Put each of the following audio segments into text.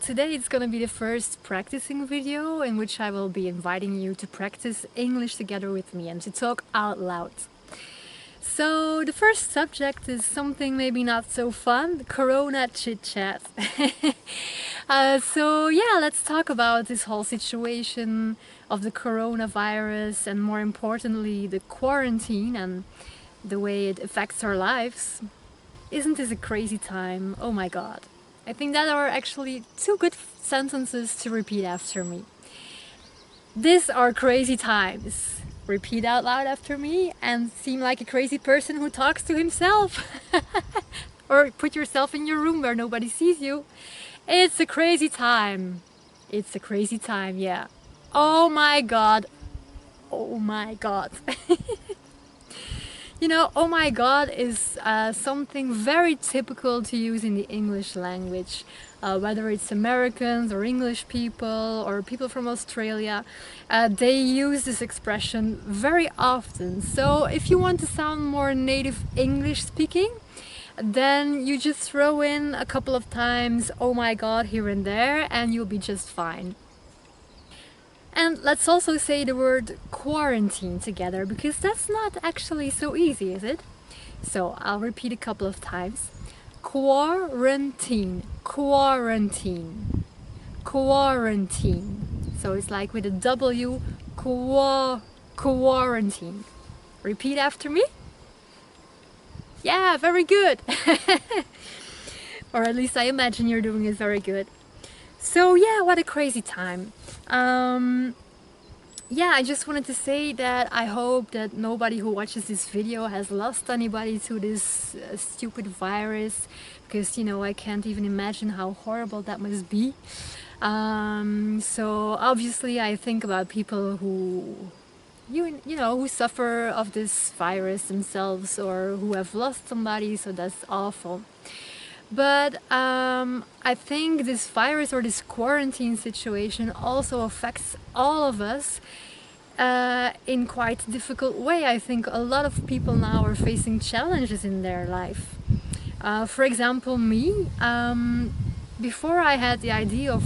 today it's gonna be the first practicing video in which I will be inviting you to practice English together with me and to talk out loud. So the first subject is something maybe not so fun, Corona chit chat. So yeah, let's talk about this whole situation of the coronavirus and more importantly the quarantine and the way it affects our lives. Isn't this a crazy time? Oh my god. I think that are actually two good sentences to repeat after me. These are crazy times. Repeat out loud after me and seem like a crazy person who talks to himself. Or put yourself in your room where nobody sees you. It's a crazy time. It's a crazy time, yeah. Oh my god. Oh my god. You know, oh my god is something very typical to use in the English language. Whether it's Americans or English people or people from Australia, they use this expression very often. So if you want to sound more native English speaking, then you just throw in a couple of times oh my god here and there and you'll be just fine. And let's also say the word quarantine together, because that's not actually so easy, is it? So I'll repeat a couple of times. Quarantine, quarantine, quarantine. So it's like with a W, quarantine. Repeat after me. Yeah, very good. Or at least I imagine you're doing it very good. So yeah, what a crazy time. Yeah, I just wanted to say that I hope that nobody who watches this video has lost anybody to this stupid virus, because you know I can't even imagine how horrible that must be. So obviously I think about people who you know who suffer of this virus themselves or who have lost somebody, so that's awful. But I think this virus or this quarantine situation also affects all of us in quite a difficult way. I think a lot of people now are facing challenges in their life. For example, me, before I had the idea of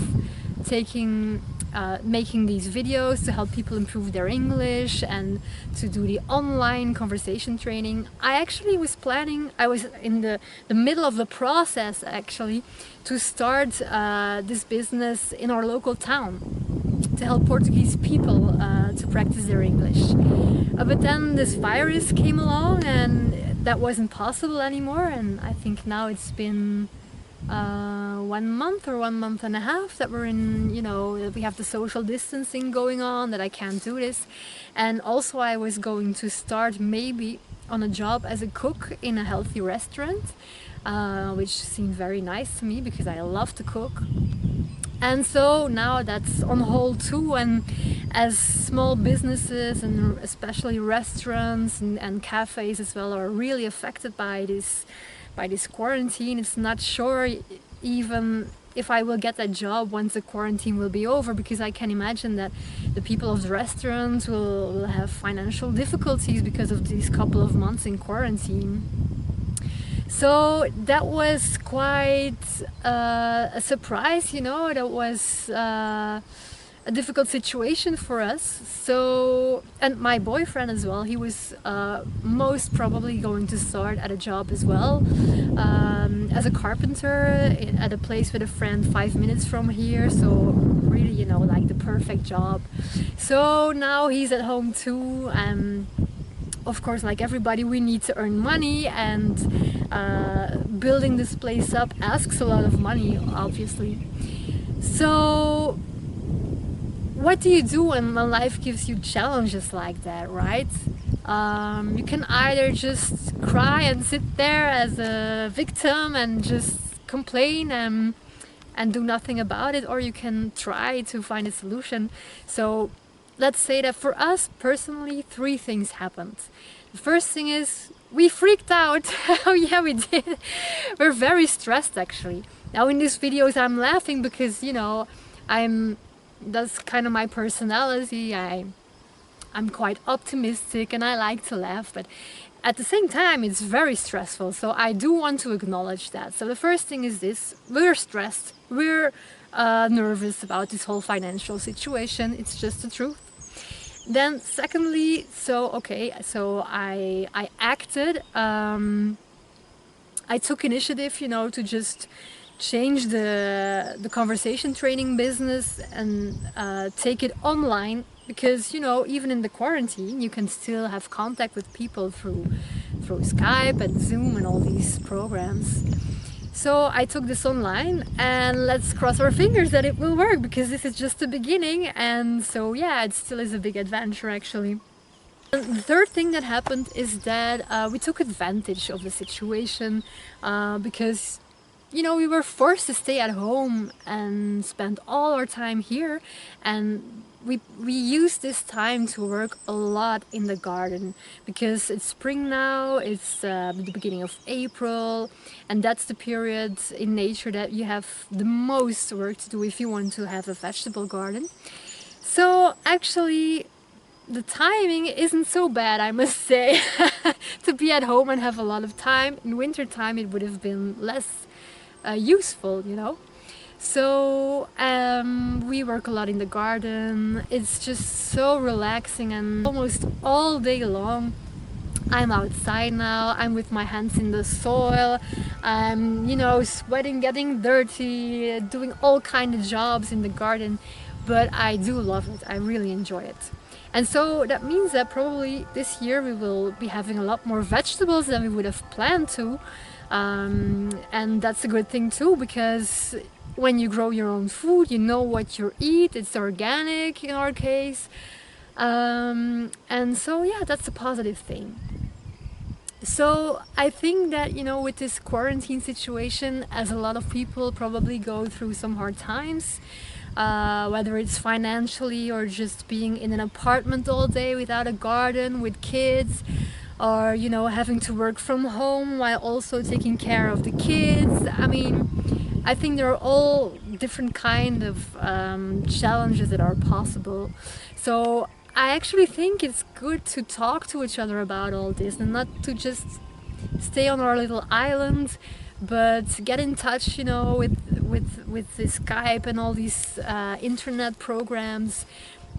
making these videos to help people improve their English and to do the online conversation training, I actually was planning, I was in the middle of the process actually, to start this business in our local town to help Portuguese people to practice their English. But then this virus came along and that wasn't possible anymore, and I think now it's been 1 month or 1.5 months that we're in, you know, we have the social distancing going on, that I can't do this. And also I was going to start maybe on a job as a cook in a healthy restaurant, which seemed very nice to me because I love to cook. And so now that's on hold too, and as small businesses and especially restaurants and cafes as well are really affected by this quarantine, it's not sure even if I will get that job once the quarantine will be over, because I can imagine that the people of the restaurants will have financial difficulties because of these couple of months in quarantine. So that was quite a surprise, you know, that was a difficult situation for us. So, and my boyfriend as well, he was most probably going to start at a job as well, as a carpenter at a place with a friend 5 minutes from here. So really, you know, like the perfect job. So now he's at home too, and of course, like everybody, we need to earn money, and building this place up asks a lot of money, obviously. So what do you do when life gives you challenges like that, right? You can either just cry and sit there as a victim and just complain and do nothing about it, or you can try to find a solution. So let's say that for us personally, 3 things happened. The first thing is we freaked out. Oh yeah, we did. We're very stressed actually. Now in these videos I'm laughing because, you know, that's kind of my personality. I'm quite optimistic and I like to laugh, but at the same time it's very stressful, so I do want to acknowledge that. So the first thing is this: we're stressed, we're nervous about this whole financial situation. It's just the truth. Then secondly, so I acted. I took initiative, to just change the conversation training business and take it online, because even in the quarantine you can still have contact with people through Skype and Zoom and all these programs. So I took this online, and let's cross our fingers that it will work, because this is just the beginning. And so yeah, it still is a big adventure actually. And the third thing that happened is that we took advantage of the situation, because we were forced to stay at home and spend all our time here, and we used this time to work a lot in the garden, because it's spring now, it's the beginning of April, and that's the period in nature that you have the most work to do if you want to have a vegetable garden. So actually the timing isn't so bad, I must say, to be at home and have a lot of time. In winter time it would have been less useful, So we work a lot in the garden. It's just so relaxing, and almost all day long I'm outside now. I'm with my hands in the soil. I'm, sweating, getting dirty, doing all kind of jobs in the garden, but I do love it. I really enjoy it. And so that means that probably this year we will be having a lot more vegetables than we would have planned to. And that's a good thing too, because when you grow your own food, you know what you eat. It's organic in our case. And so yeah, that's a positive thing. So I think that, with this quarantine situation, as a lot of people probably go through some hard times, whether it's financially or just being in an apartment all day without a garden with kids, or having to work from home while also taking care of the kids. I think there are all different kind of challenges that are possible. So I actually think it's good to talk to each other about all this, and not to just stay on our little island, but get in touch, with the Skype and all these internet programs.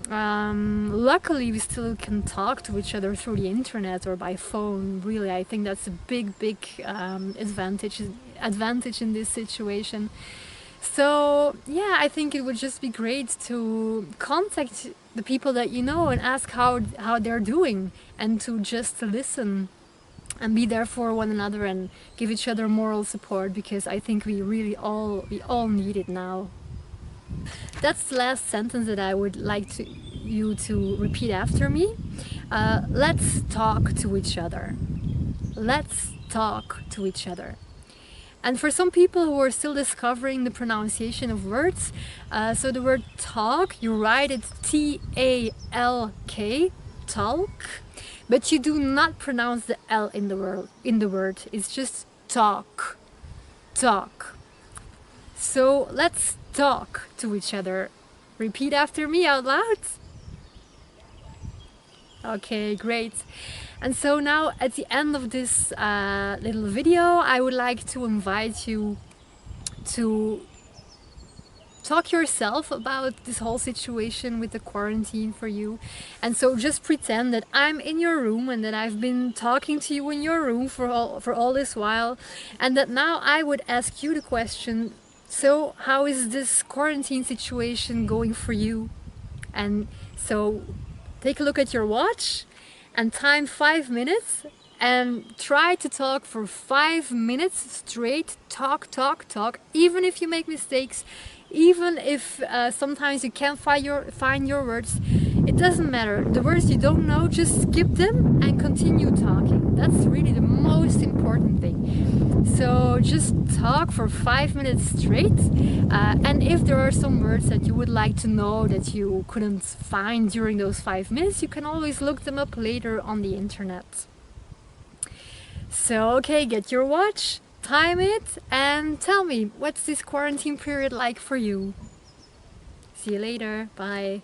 Luckily we still can talk to each other through the internet or by phone. Really, I think that's a big advantage in this situation. So yeah, I think it would just be great to contact the people that you know and ask how they're doing, and to just listen and be there for one another and give each other moral support, because I think we all need it now. That's the last sentence that I would like you to repeat after me. Let's talk to each other. Let's talk to each other. And for some people who are still discovering the pronunciation of words, so the word talk, you write it T-A-L-K, talk, but you do not pronounce the L in the word. It's just talk, talk. So let's talk to each other. Repeat after me out loud. Okay, great. And so now at the end of this little video, I would like to invite you to talk yourself about this whole situation with the quarantine for you. And so just pretend that I'm in your room, and that I've been talking to you in your room for all this while, and that now I would ask you the question, so how is this quarantine situation going for you? And so take a look at your watch and time 5 minutes, and try to talk for 5 minutes straight. Talk, talk, talk, even if you make mistakes, even if sometimes you can't find your words. It doesn't matter. The words you don't know, just skip them and continue talking. That's really the most important thing. So just talk for 5 minutes straight, and if there are some words that you would like to know that you couldn't find during those 5 minutes, you can always look them up later on the internet. So okay, get your watch, time it, and tell me, what's this quarantine period like for you? See you later. Bye.